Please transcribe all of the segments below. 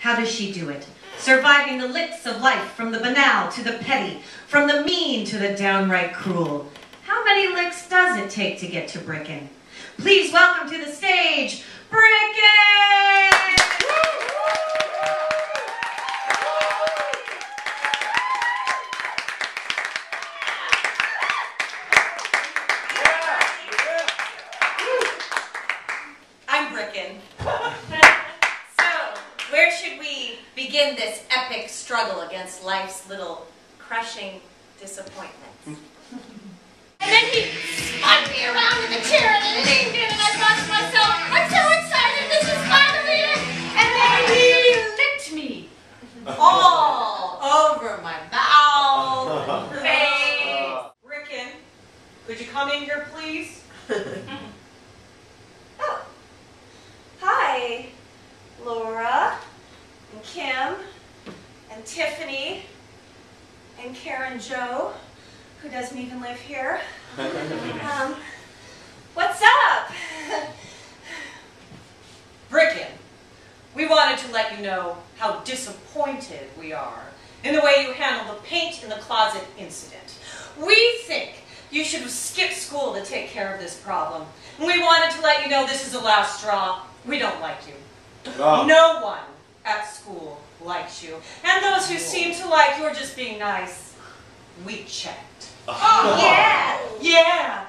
How does she do it? Surviving the licks of life, from the banal to the petty, from the mean to the downright cruel. How many licks does it take to get to Brickin'? Please welcome to the stage, Brickin'! I'm Brickin'. So, where should we begin this epic struggle against life's little crushing disappointments? And then he spun me around in the chair and then leaned in and I thought to myself, I'm so excited, this is finally it! And then he licked me all over my mouth and face. Brickin', could you come in here, please? Oh. Hi, Laura and Kim and Tiffany and Karen Jo, who doesn't even live here. What's up? Brickin', we wanted to let you know how disappointed we are in the way you handled the paint in the closet incident. We think you should have skipped school to take care of this problem. And we wanted to let you know this is the last straw. We don't like you. Oh. No one at school likes you. And those who seem to like you are just being nice. We checked. Oh, yeah! Yeah!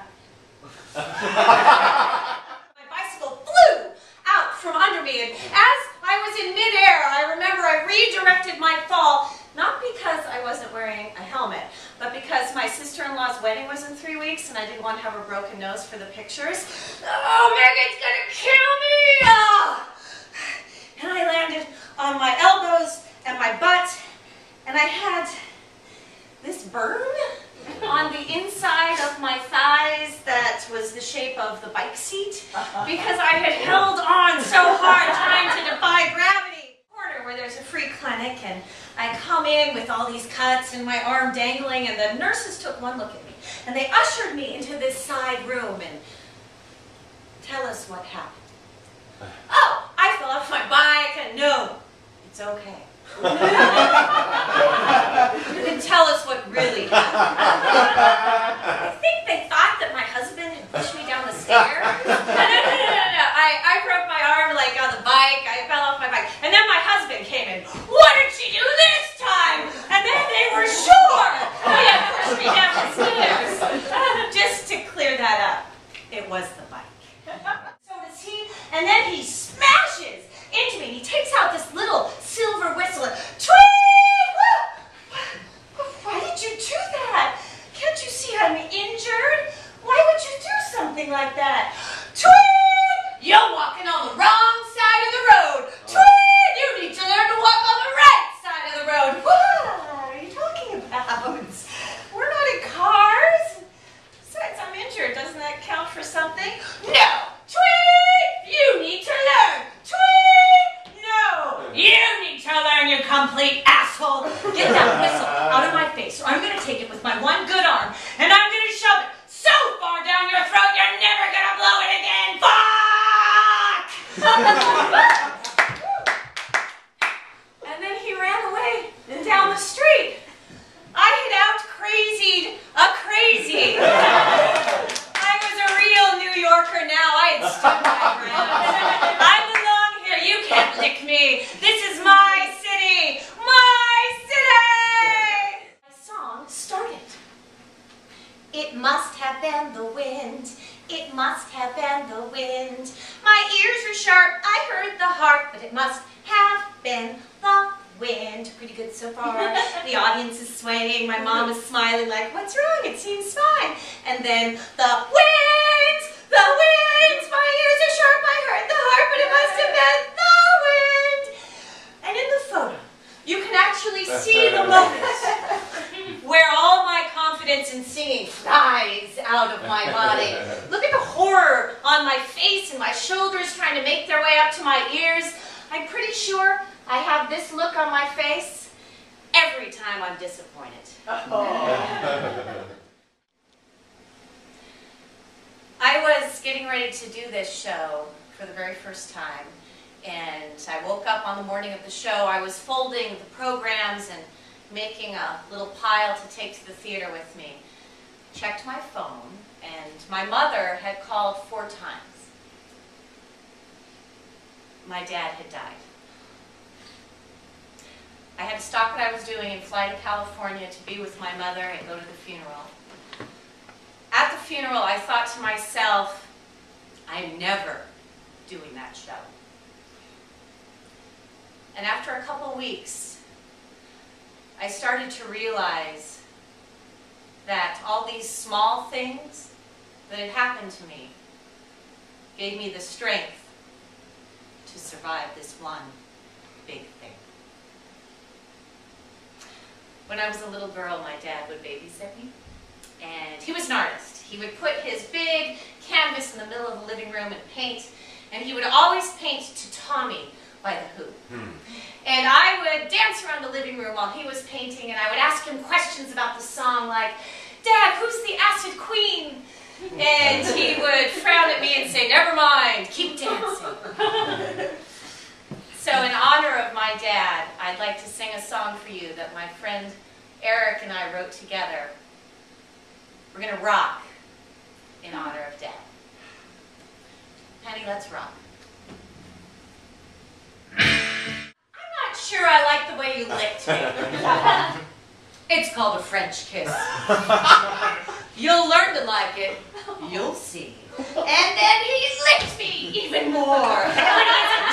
My bicycle flew out from under me, and as I was in midair, I remember I redirected my fall, not because I wasn't wearing a helmet, but because my sister-in-law's wedding was in 3 weeks, and I didn't want to have a broken nose for the pictures. Oh, Megan's gonna kill me! Oh. And I landed on my elbows and my butt, and I had this burn on the inside of my thighs that was the shape of the bike seat because I had held on so hard trying to defy gravity. Corner where there's a free clinic, and I come in with all these cuts and my arm dangling, and the nurses took one look at me and they ushered me into this side room and tell us what happened. Oh, I fell off my bike, and no, it's okay. Then tell us what really happened. I think they thought that my husband had pushed me down the stairs. No. I broke my arm like on the bike. I fell off my bike. And then my husband came in. What did she do this time? And then they were sure he had pushed me down the stairs. Just to clear that up, it was the bike. So does he, and then he smashes into me, and he takes out this little silver whistle and tweet! Why did you do that? Can't you see I'm injured? Why would you do something like that? Tweet! You're walking on the wrong side of the road. Tweet! You need to learn to walk on the right side of the road. What are you talking about? We're not in cars. Besides, I'm injured. Doesn't that count for something? No! Tweet! You need to learn. Tweet! No! You need to learn, you complete asshole. Get that whistle out of my face, or I'm going to take it with my one good arm, and I'm going to shove it so far down your throat you're never going to blow it again. Fuck! And then he ran away and down the street. I had out-crazied a crazy. I was a real New Yorker now. I had stood my ground. I belong here. You can't lick me. This is my city. My city! My song started. It must have been the wind. It must have been the wind. My ears are sharp. I heard the heart, but it must have been the wind. Pretty good so far. The audience is swaying. My mom is smiling like, what's wrong? It seems fine. And then the winds, the winds. My ears are sharp. I heard the heart, but it must have been the wind. And in the photo, you can actually see the moment where all my confidence in singing flies out of my body. Look at the horror on my face and my shoulders trying to make their way up to my ears. I'm pretty sure I have this look on my face every time I'm disappointed. Oh. I was getting ready to do this show for the very first time, And I woke up on the morning of the show. I was folding the programs and making a little pile to take to the theater with me. Checked my phone, and my mother had called 4 times. My dad had died. I had to stop what I was doing and fly to California to be with my mother and go to the funeral. At the funeral, I thought to myself, I'm never doing that show. And after a couple weeks, I started to realize that all these small things that had happened to me gave me the strength to survive this one big thing. When I was a little girl, my dad would babysit me, and he was an artist. He would put his big canvas in the middle of the living room and paint, and he would always paint to Tommy by the Who. And I would dance around the living room while he was painting, and I would ask him questions about the song, like, Dad, who's the acid queen? And he would frown at me and say, never mind, keep dancing. So in honor of my dad, I'd like to sing a song for you that my friend Eric and I wrote together. We're going to rock in honor of Dad. Honey, let's rock. I'm not sure I like the way you licked me. It's called a French kiss. You'll learn to like it. You'll see. And then he licked me even more. When he's a